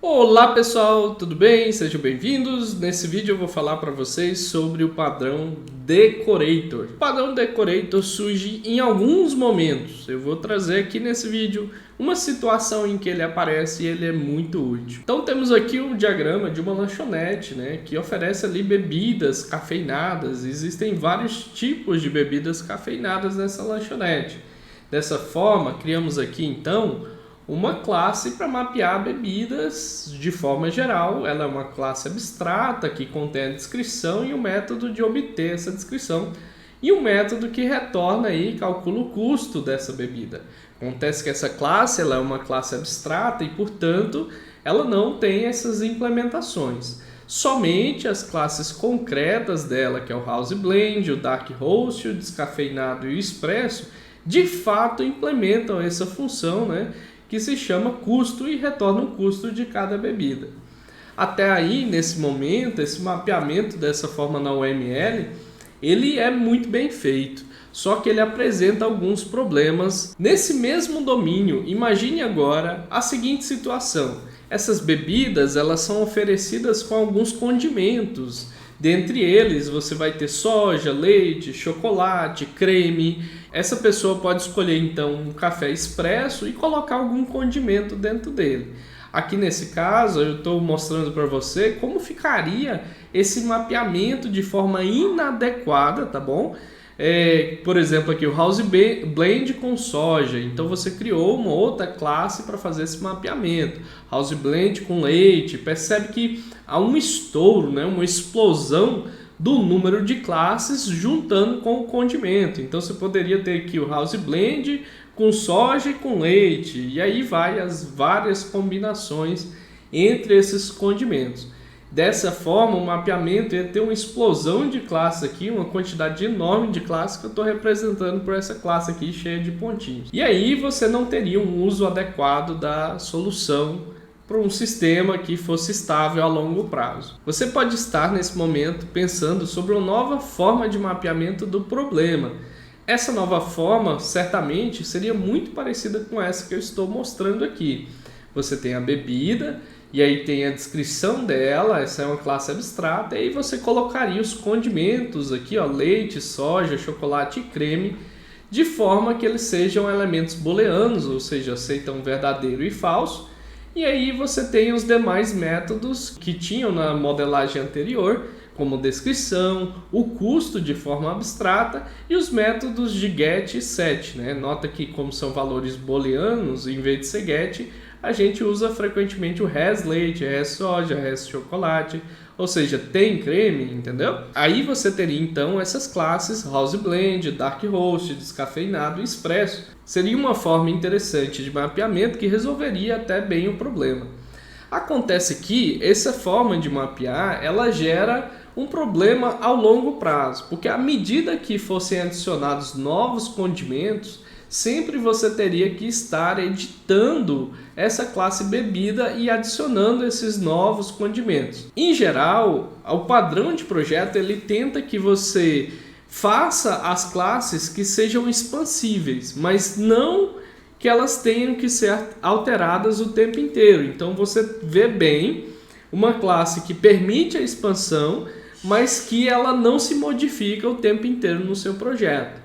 Olá pessoal, tudo bem? Sejam bem-vindos. Nesse vídeo eu vou falar para vocês sobre o padrão Decorator. O padrão Decorator surge em alguns momentos. Eu vou trazer aqui nesse vídeo uma situação em que ele aparece e ele é muito útil. Então temos aqui o diagrama de uma lanchonete, que oferece ali bebidas cafeinadas. Existem vários tipos de bebidas cafeinadas nessa lanchonete. Dessa forma, criamos aqui então uma classe para mapear bebidas de forma geral. Ela é uma classe abstrata que contém a descrição e o método de obter essa descrição e um método que retorna e calcula o custo dessa bebida. Acontece que essa classe ela é uma classe abstrata e, portanto, ela não tem essas implementações. Somente as classes concretas dela, que é o House Blend, o Dark Roast, o Descafeinado e o Expresso, de fato implementam essa função, que se chama custo e retorna o custo de cada bebida. Até aí, nesse momento, esse mapeamento dessa forma na UML, ele é muito bem feito, só que ele apresenta alguns problemas. Nesse mesmo domínio, imagine agora a seguinte situação: essas bebidas elas são oferecidas com alguns condimentos. Dentre eles, você vai ter soja, leite, chocolate, creme. Essa pessoa pode escolher então um café expresso e colocar algum condimento dentro dele. Aqui nesse caso, eu estou mostrando para você como ficaria esse mapeamento de forma inadequada, tá bom? Por exemplo, aqui o House Blend com soja. Então você criou uma outra classe para fazer esse mapeamento. House Blend com leite. Percebe que há um estouro, uma explosão do número de classes juntando com o condimento. Então você poderia ter aqui o House Blend com soja e com leite. E aí vai as várias combinações entre esses condimentos. Dessa forma, o mapeamento ia ter uma explosão de classes aqui, uma quantidade enorme de classes que eu estou representando por essa classe aqui cheia de pontinhos. E aí você não teria um uso adequado da solução para um sistema que fosse estável a longo prazo. Você pode estar nesse momento pensando sobre uma nova forma de mapeamento do problema. Essa nova forma certamente seria muito parecida com essa que eu estou mostrando aqui. Você tem a bebida e aí tem a descrição dela, essa é uma classe abstrata, e aí você colocaria os condimentos aqui, leite, soja, chocolate e creme, de forma que eles sejam elementos booleanos, ou seja, aceitam verdadeiro e falso. E aí você tem os demais métodos que tinham na modelagem anterior, como descrição, o custo de forma abstrata e os métodos de get e set. Nota que como são valores booleanos, em vez de ser get, a gente usa frequentemente o has leite, has soja, has chocolate, ou seja, tem creme, entendeu? Aí você teria então essas classes House Blend, Dark Roast, Descafeinado e Expresso. Seria uma forma interessante de mapeamento que resolveria até bem o problema. Acontece que essa forma de mapear, ela gera um problema ao longo prazo, porque à medida que fossem adicionados novos condimentos, sempre você teria que estar editando essa classe bebida e adicionando esses novos condimentos. Em geral, o padrão de projeto ele tenta que você faça as classes que sejam expansíveis, mas não que elas tenham que ser alteradas o tempo inteiro. Então você vê bem uma classe que permite a expansão, mas que ela não se modifica o tempo inteiro no seu projeto.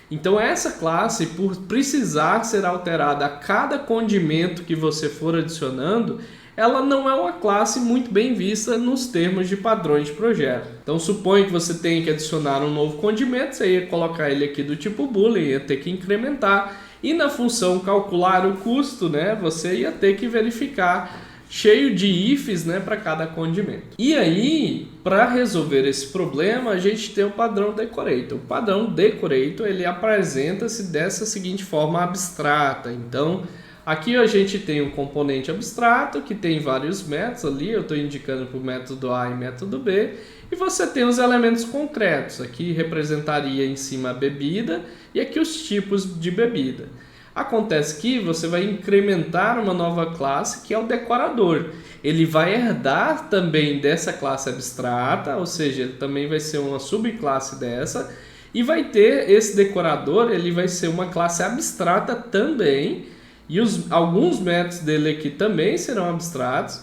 Então essa classe, por precisar ser alterada a cada condimento que você for adicionando, ela não é uma classe muito bem vista nos termos de padrões de projeto. Então suponha que você tenha que adicionar um novo condimento, você ia colocar ele aqui do tipo boolean, ia ter que incrementar, e na função calcular o custo, você ia ter que verificar cheio de ifs para cada condimento. E aí, para resolver esse problema, a gente tem o padrão Decorator. O padrão Decorator ele apresenta-se dessa seguinte forma abstrata. Então, aqui a gente tem um componente abstrato que tem vários métodos ali. Eu estou indicando para o método A e método B. E você tem os elementos concretos. Aqui representaria em cima a bebida e aqui os tipos de bebida. Acontece que você vai incrementar uma nova classe que é o decorador. Ele vai herdar também dessa classe abstrata, ou seja, ele também vai ser uma subclasse dessa. E vai ter esse decorador, ele vai ser uma classe abstrata também. E alguns métodos dele aqui também serão abstratos.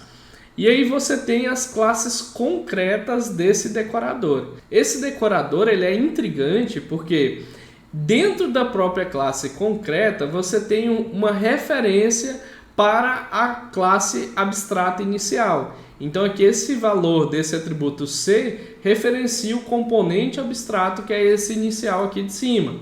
E aí você tem as classes concretas desse decorador. Esse decorador ele é intrigante porque dentro da própria classe concreta você tem uma referência para a classe abstrata inicial. Então aqui esse valor desse atributo C referencia o componente abstrato que é esse inicial aqui de cima.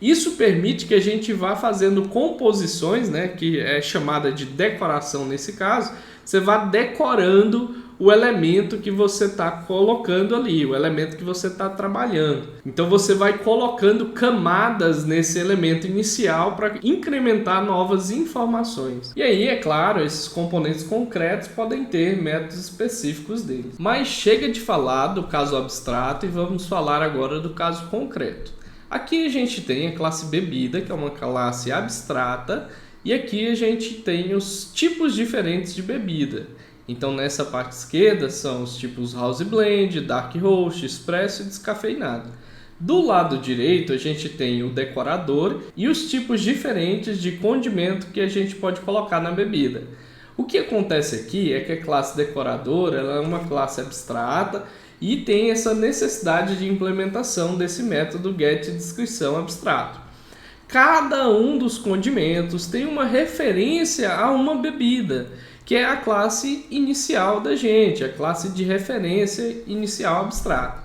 Isso permite que a gente vá fazendo composições, né, que é chamada de decoração nesse caso. Você vá decorando o elemento que você está colocando ali, o elemento que você está trabalhando. Então você vai colocando camadas nesse elemento inicial para incrementar novas informações. E aí, é claro, esses componentes concretos podem ter métodos específicos deles. Mas chega de falar do caso abstrato e vamos falar agora do caso concreto. Aqui a gente tem a classe bebida, que é uma classe abstrata, e aqui a gente tem os tipos diferentes de bebida. Então nessa parte esquerda são os tipos House Blend, Dark Roast, Espresso e Descafeinado. Do lado direito a gente tem o decorador e os tipos diferentes de condimento que a gente pode colocar na bebida. O que acontece aqui é que a classe decorador ela é uma classe abstrata e tem essa necessidade de implementação desse método getDescrição abstrato. Cada um dos condimentos tem uma referência a uma bebida, que é a classe inicial da gente, a classe de referência inicial abstrata.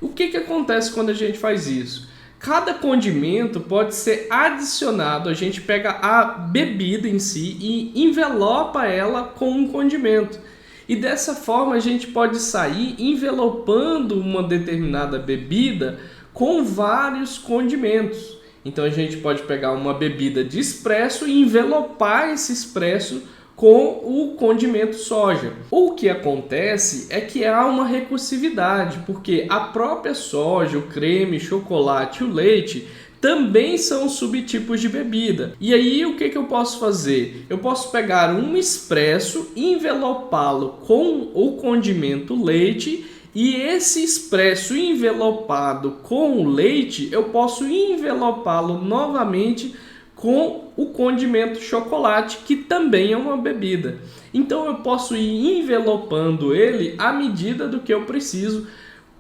O que acontece quando a gente faz isso? Cada condimento pode ser adicionado, a gente pega a bebida em si e envelopa ela com um condimento. E dessa forma a gente pode sair envelopando uma determinada bebida com vários condimentos. Então a gente pode pegar uma bebida de espresso e envelopar esse espresso com o condimento soja. O que acontece é que há uma recursividade, porque a própria soja, o creme, o chocolate e o leite também são subtipos de bebida. E aí o que eu posso fazer? Eu posso pegar um espresso, envelopá-lo com o condimento leite e esse espresso envelopado com o leite eu posso envelopá-lo novamente com o condimento chocolate, que também é uma bebida. Então eu posso ir envelopando ele à medida do que eu preciso,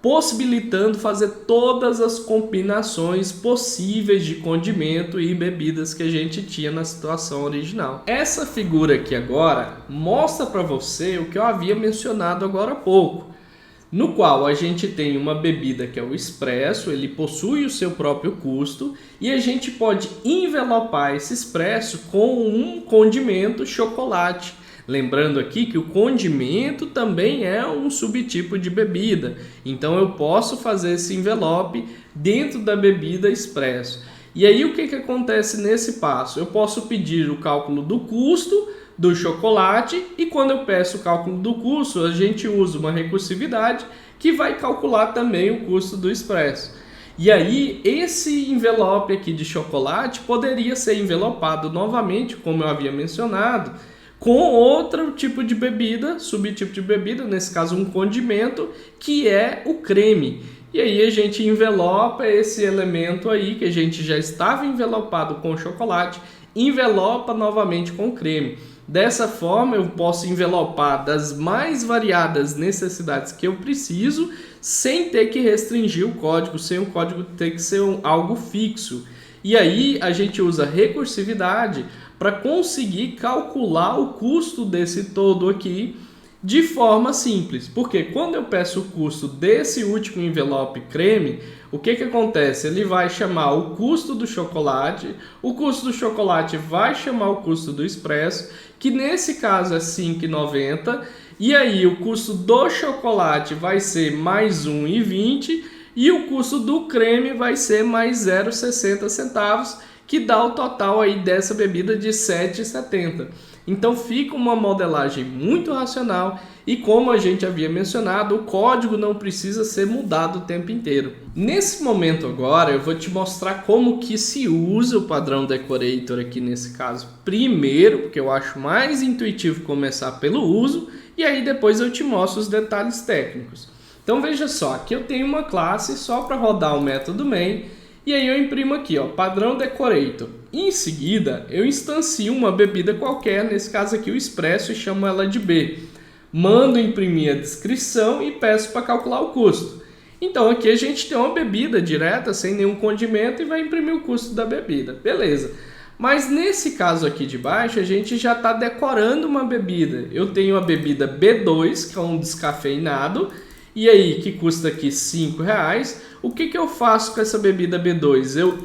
possibilitando fazer todas as combinações possíveis de condimento e bebidas que a gente tinha na situação original. Essa figura aqui agora mostra para você o que eu havia mencionado agora há pouco, no qual a gente tem uma bebida que é o espresso, ele possui o seu próprio custo e a gente pode envelopar esse espresso com um condimento chocolate. Lembrando aqui que o condimento também é um subtipo de bebida, então eu posso fazer esse envelope dentro da bebida espresso. E aí o que acontece nesse passo? Eu posso pedir o cálculo do custo do chocolate e quando eu peço o cálculo do custo, a gente usa uma recursividade que vai calcular também o custo do espresso. E aí esse envelope aqui de chocolate poderia ser envelopado novamente, como eu havia mencionado, com outro tipo de bebida, subtipo de bebida, nesse caso um condimento, que é o creme. E aí a gente envelopa esse elemento aí, que a gente já estava envelopado com chocolate, envelopa novamente com creme. Dessa forma eu posso envelopar das mais variadas necessidades que eu preciso, sem ter que restringir o código, sem o código ter que ser algo fixo. E aí a gente usa recursividade para conseguir calcular o custo desse todo aqui de forma simples. Porque quando eu peço o custo desse último envelope creme, o que acontece? Ele vai chamar o custo do chocolate, o custo do chocolate vai chamar o custo do espresso, que nesse caso é R$ 5,90, e aí o custo do chocolate vai ser mais R$ 1,20 e o custo do creme vai ser mais 0,60 centavos, que dá o total aí dessa bebida de R$ 7,70. Então fica uma modelagem muito racional e, como a gente havia mencionado, o código não precisa ser mudado o tempo inteiro. Nesse momento agora eu vou te mostrar como que se usa o padrão decorator aqui nesse caso primeiro, porque eu acho mais intuitivo começar pelo uso, e aí depois eu te mostro os detalhes técnicos. Então veja só, aqui eu tenho uma classe só para rodar o método main, e aí eu imprimo aqui, ó, padrão decorator. Em seguida, eu instancio uma bebida qualquer, nesse caso aqui o espresso, e chamo ela de B. mando imprimir a descrição e peço para calcular o custo. Então aqui a gente tem uma bebida direta, sem nenhum condimento, e vai imprimir o custo da bebida. Beleza. Mas nesse caso aqui de baixo, a gente já está decorando uma bebida. Eu tenho a bebida B2, que é um descafeinado, e aí que custa aqui R$5. O que eu faço com essa bebida B2? Eu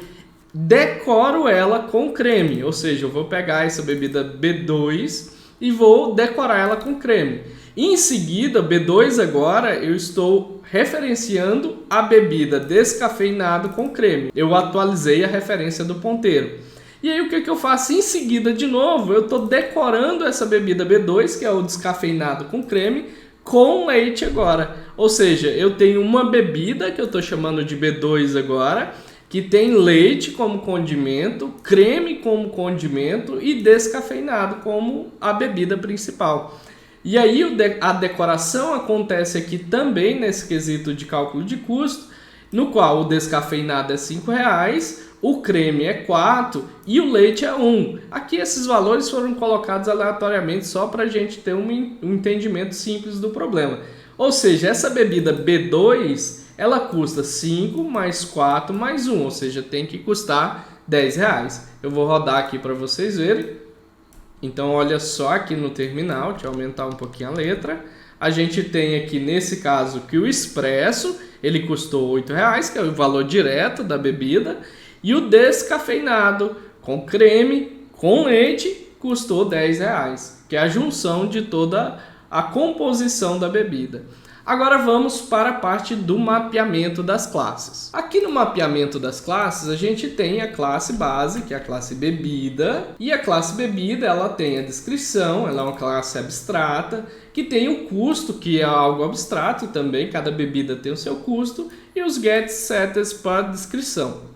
decoro ela com creme, ou seja, eu vou pegar essa bebida B2 e vou decorar ela com creme. Em seguida, B2 agora, eu estou referenciando a bebida descafeinado com creme. Eu atualizei a referência do ponteiro. E aí o que eu faço? Em seguida, de novo, eu estou decorando essa bebida B2, que é o descafeinado com creme, com leite agora. Ou seja, eu tenho uma bebida, que eu estou chamando de B2 agora, que tem leite como condimento, creme como condimento e descafeinado como a bebida principal. E aí a decoração acontece aqui também nesse quesito de cálculo de custo, no qual o descafeinado é R$5, o creme é 4 e o leite é 1. Aqui esses valores foram colocados aleatoriamente só para a gente ter um entendimento simples do problema. Ou seja, essa bebida B2, ela custa 5 mais 4 mais 1, ou seja, tem que custar R$10. Eu vou rodar aqui para vocês verem. Então olha só aqui no terminal, deixa eu aumentar um pouquinho a letra. A gente tem aqui nesse caso que o expresso, ele custou R$8, que é o valor direto da bebida. E o descafeinado com creme, com leite, custou R$10, que é a junção de toda a composição da bebida. Agora vamos para a parte do mapeamento das classes. Aqui no mapeamento das classes, a gente tem a classe base, que é a classe bebida. E a classe bebida, ela tem a descrição, ela é uma classe abstrata, que tem o custo, que é algo abstrato também, cada bebida tem o seu custo, e os gets, setters para descrição.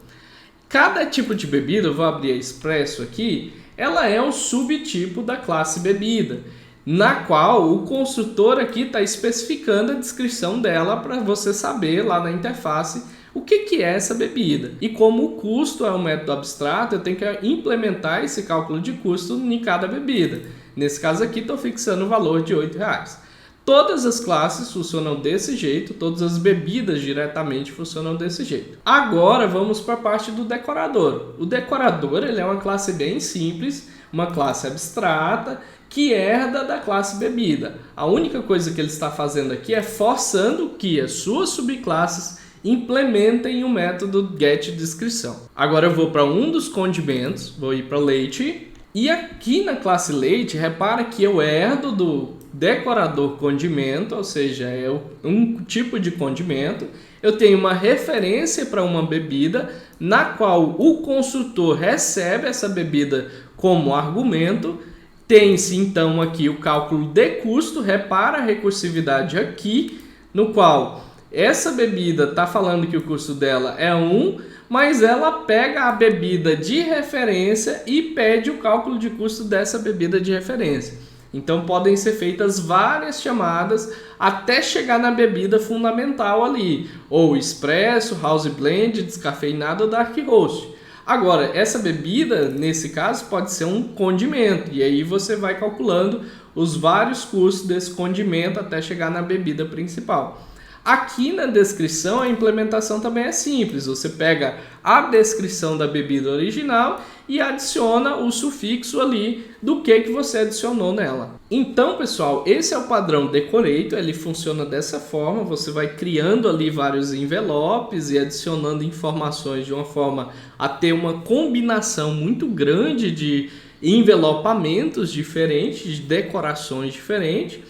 Cada tipo de bebida, eu vou abrir a expresso aqui, ela é um subtipo da classe bebida, na qual o construtor aqui está especificando a descrição dela para você saber lá na interface o que é essa bebida. E como o custo é um método abstrato, eu tenho que implementar esse cálculo de custo em cada bebida. Nesse caso aqui, estou fixando o valor de R$8. Todas as classes funcionam desse jeito, todas as bebidas diretamente funcionam desse jeito. Agora vamos para a parte do decorador. O decorador ele é uma classe bem simples, uma classe abstrata, que herda da classe bebida. A única coisa que ele está fazendo aqui é forçando que as suas subclasses implementem o método getDescrição. Agora eu vou para um dos condimentos, vou ir para leite. E aqui na classe leite, repara que eu herdo do decorador condimento, ou seja, é um tipo de condimento. Eu tenho uma referência para uma bebida, na qual o construtor recebe essa bebida como argumento. Tem-se então aqui o cálculo de custo, repara a recursividade aqui, no qual essa bebida está falando que o custo dela é 1, mas ela pega a bebida de referência e pede o cálculo de custo dessa bebida de referência. Então podem ser feitas várias chamadas até chegar na bebida fundamental ali, ou expresso, house blend, descafeinado ou dark roast. Agora, essa bebida, nesse caso, pode ser um condimento, e aí você vai calculando os vários custos desse condimento até chegar na bebida principal. Aqui na descrição, a implementação também é simples. Você pega a descrição da bebida original e adiciona o sufixo ali do que você adicionou nela. Então, pessoal, esse é o padrão Decorator. Ele funciona dessa forma. Você vai criando ali vários envelopes e adicionando informações de uma forma a ter uma combinação muito grande de envelopamentos diferentes, de decorações diferentes,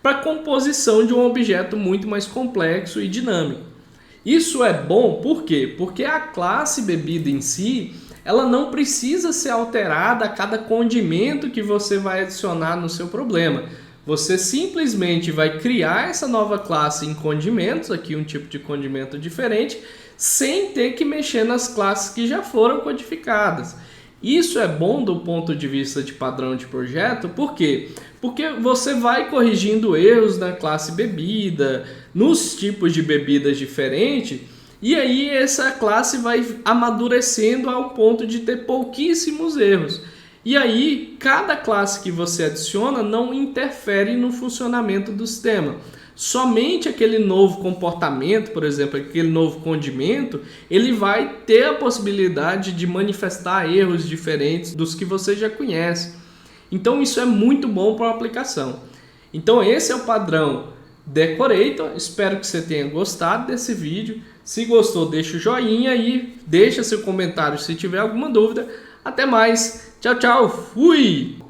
para a composição de um objeto muito mais complexo e dinâmico. Isso é bom por quê? Porque a classe bebida em si, ela não precisa ser alterada a cada condimento que você vai adicionar no seu problema. Você simplesmente vai criar essa nova classe em condimentos, aqui um tipo de condimento diferente, sem ter que mexer nas classes que já foram codificadas. Isso é bom do ponto de vista de padrão de projeto, por quê? Porque você vai corrigindo erros na classe bebida, nos tipos de bebidas diferentes, e aí essa classe vai amadurecendo ao ponto de ter pouquíssimos erros. E aí, cada classe que você adiciona não interfere no funcionamento do sistema. Somente aquele novo comportamento, por exemplo, aquele novo condimento, ele vai ter a possibilidade de manifestar erros diferentes dos que você já conhece. Então isso é muito bom para a aplicação. Então esse é o padrão Decorator. Espero que você tenha gostado desse vídeo. Se gostou, deixa o joinha e deixa seu comentário se tiver alguma dúvida. Até mais. Tchau, tchau. Fui!